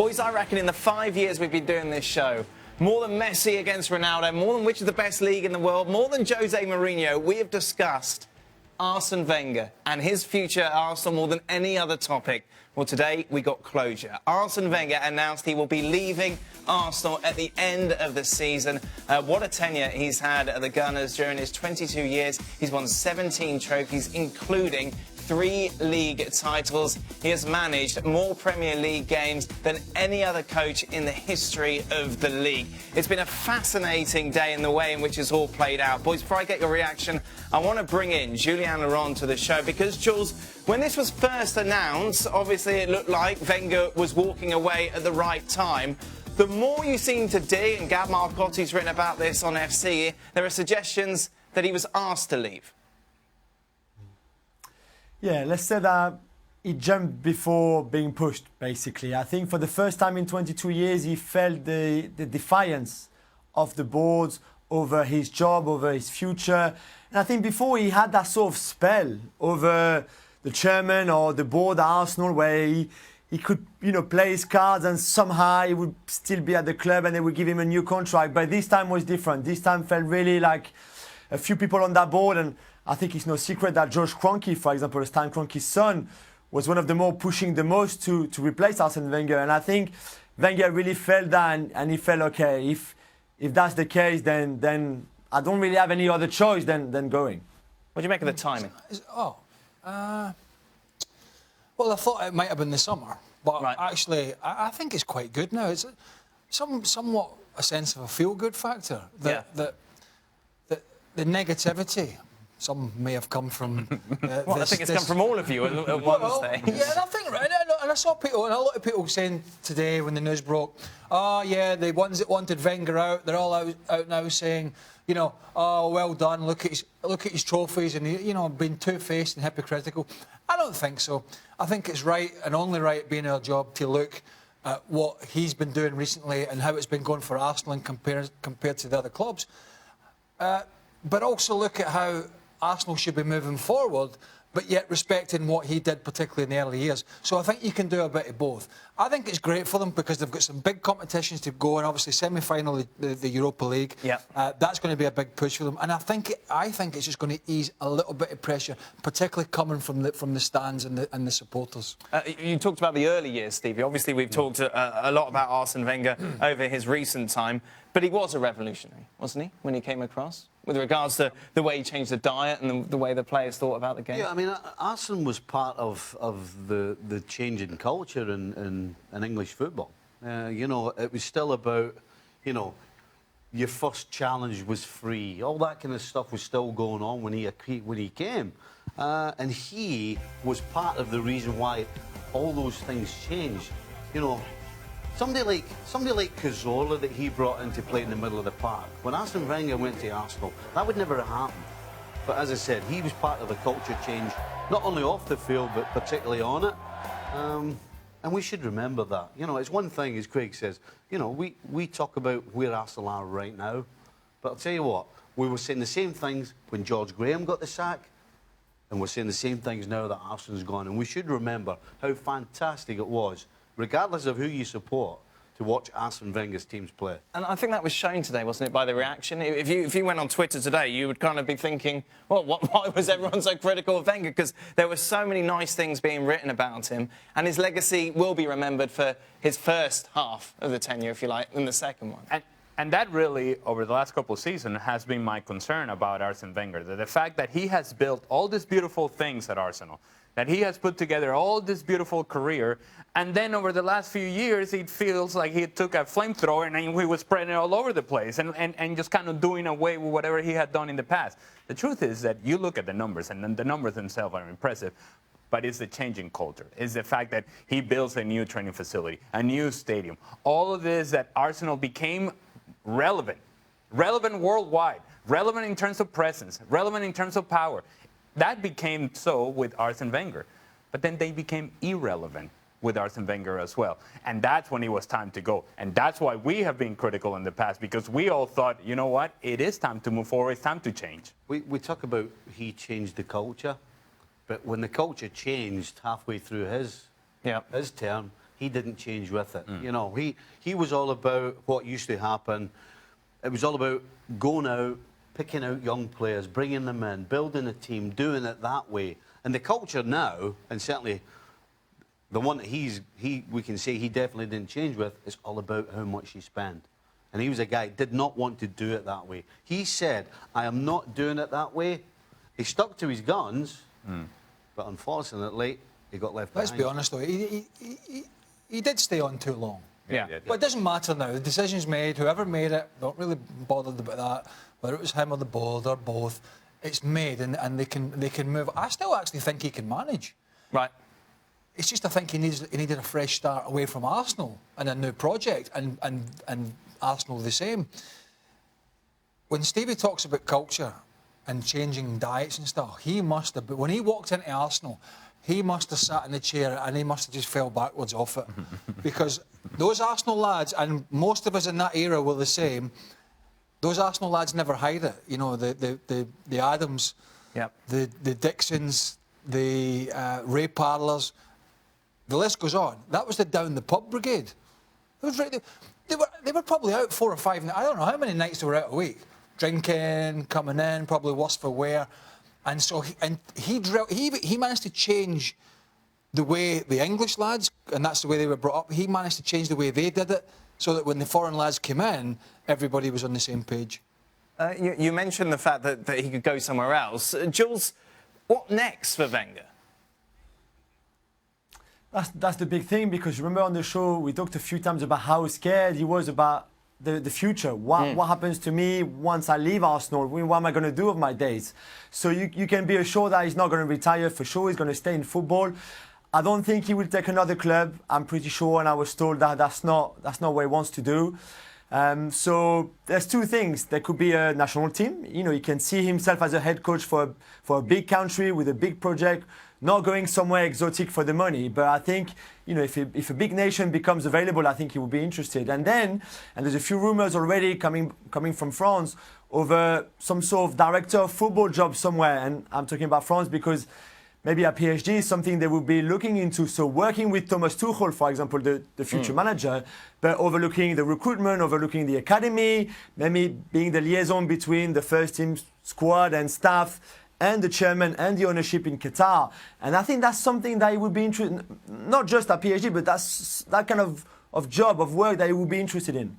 Boys, I reckon in the 5 years we've been doing this show, more than Messi against Ronaldo, more than which is the best league in the world, more than Jose Mourinho, we have discussed Arsene Wenger and his future at Arsenal more than any other topic. Well, today we got closure. Arsene Wenger announced he will be leaving Arsenal at the end of the season. What a tenure he's had at the Gunners during his 22 years. He's won 17 trophies, including 3 league titles. He has managed more Premier League games than any other coach in the history of the league. It's been a fascinating day in the way in which it's all played out. Boys, before I get your reaction, I want to bring in Julien Laurent to the show because, Jules, when this was first announced, obviously it looked like Wenger was walking away at the right time. The more you seem to dig, and Gab Marcotti's written about this on FC, there are suggestions that he was asked to leave. Yeah, let's say that he jumped before being pushed, basically. I think for the first time in 22 years, he felt the defiance of the boards over his job, over his future. And I think before he had that sort of spell over the chairman or the board at Arsenal where he could, play his cards and somehow he would still be at the club and they would give him a new contract. But this time was different. This time felt really like a few people on that board, and I think it's no secret that Josh Kroenke, for example, Stan Kroenke's son, was one of the more pushing the most to replace Arsene Wenger. And I think Wenger really felt that, and he felt, okay, if that's the case, then I don't really have any other choice than going. What do you make of the timing? Well, I thought it might have been the summer, but actually, I think it's quite good now. It's somewhat a sense of a feel-good factor. The negativity, some may have come from... I think it's come from all of you at one stage. Yeah, I think, right, and I saw people, and a lot of people saying today when the news broke, oh, yeah, the ones that wanted Wenger out, they're all out now saying, oh, well done, look at his trophies, and, being two-faced and hypocritical. I don't think so. I think it's right and only right being our job to look at what he's been doing recently and how it's been going for Arsenal and compared to the other clubs. But also look at how Arsenal should be moving forward, but yet respecting what he did, particularly in the early years. So I think you can do a bit of both. I think it's great for them because they've got some big competitions to go, and obviously semi-final the Europa League. Yeah. That's going to be a big push for them, and I think it's just going to ease a little bit of pressure, particularly coming from the stands and the supporters. You talked about the early years, Stevie. Obviously, we've talked a lot about Arsene Wenger over his recent time, but he was a revolutionary, wasn't he, when he came across? With regards to the way he changed the diet and the way the players thought about the game? Yeah, I mean, Arsene was part of the change in culture in English football. It was still about, your first challenge was free. All that kind of stuff was still going on when he came. And he was part of the reason why all those things changed. Somebody like Cazorla that he brought in to play in the middle of the park. When Arsene Wenger went to Arsenal, that would never have happened. But as I said, he was part of a culture change, not only off the field, but particularly on it. And we should remember that. It's one thing, as Craig says, we talk about where Arsenal are right now. But I'll tell you what, we were saying the same things when George Graham got the sack, and we're saying the same things now that Arsene's gone. And we should remember how fantastic it was, regardless of who you support, to watch Arsene Wenger's teams play. And I think that was shown today, wasn't it, by the reaction? If you went on Twitter today, you would kind of be thinking, well, why was everyone so critical of Wenger? Because there were so many nice things being written about him, and his legacy will be remembered for his first half of the tenure, if you like, than the second one. And that really, over the last couple of seasons, has been my concern about Arsene Wenger. The fact that he has built all these beautiful things at Arsenal, that he has put together all this beautiful career, and then over the last few years, it feels like he took a flamethrower and he was spreading it all over the place and just kind of doing away with whatever he had done in the past. The truth is that you look at the numbers, and the numbers themselves are impressive, but it's the changing culture. It's the fact that he builds a new training facility, a new stadium. All of this that Arsenal became relevant worldwide, relevant in terms of presence, relevant in terms of power. That became so with Arsene Wenger. But then they became irrelevant with Arsene Wenger as well. And that's when it was time to go. And that's why we have been critical in the past, because we all thought, you know what, it is time to move forward, it's time to change. We talk about he changed the culture, but when the culture changed halfway through his term, he didn't change with it. You know, he was all about what used to happen. It was all about going out, picking out young players, bringing them in, building a team, doing it that way. And the culture now, and certainly the one that we can say he definitely didn't change with, is all about how much he spent. And he was a guy who did not want to do it that way. He said, I am not doing it that way. He stuck to his guns, but unfortunately, he got left behind. Let's be honest, though. He did stay on too long. Yeah. But it doesn't matter now. The decision's made. Whoever made it, not really bothered about that. Whether it was him or the board or both, it's made, and they can move. I still actually think he can manage. Right. It's just I think he needed a fresh start away from Arsenal and a new project, and Arsenal the same. When Stevie talks about culture and changing diets and stuff, he must have. But when he walked into Arsenal, he must have sat in the chair and he must have just fell backwards off it, because those Arsenal lads, and most of us in that era were the same. Those Arsenal lads never hide it. You know, the Adams, Yep. the Dixons, the Ray Parlors. The list goes on. That was the down the pub brigade. It was right. They were probably out 4 or 5. I don't know how many nights they were out a week, drinking, coming in, probably worse for wear, and so he managed to change the way the English lads, and that's the way they were brought up. He managed to change the way they did it, so that when the foreign lads came in, everybody was on the same page. You mentioned the fact that he could go somewhere else. Jules, what next for Wenger? That's the big thing, because remember on the show we talked a few times about how scared he was about the future. What happens to me once I leave Arsenal? What am I going to do with my days? So you can be assured that he's not going to retire for sure. He's going to stay in football. I don't think he will take another club. I'm pretty sure, and I was told that that's not what he wants to do. So there's two things. There could be a national team. You know, he can see himself as a head coach for a big country with a big project, not going somewhere exotic for the money. But I think, you know, if a big nation becomes available, I think he will be interested. And there's a few rumors already coming from France over some sort of director of football job somewhere. And I'm talking about France because maybe a PhD is something they will be looking into. So working with Thomas Tuchel, for example, the future manager, but overlooking the recruitment, overlooking the academy, maybe being the liaison between the first team squad and staff and the chairman and the ownership in Qatar. And I think that's something that he would be interested in, not just a PhD, but that's that kind of job, of work that he would be interested in.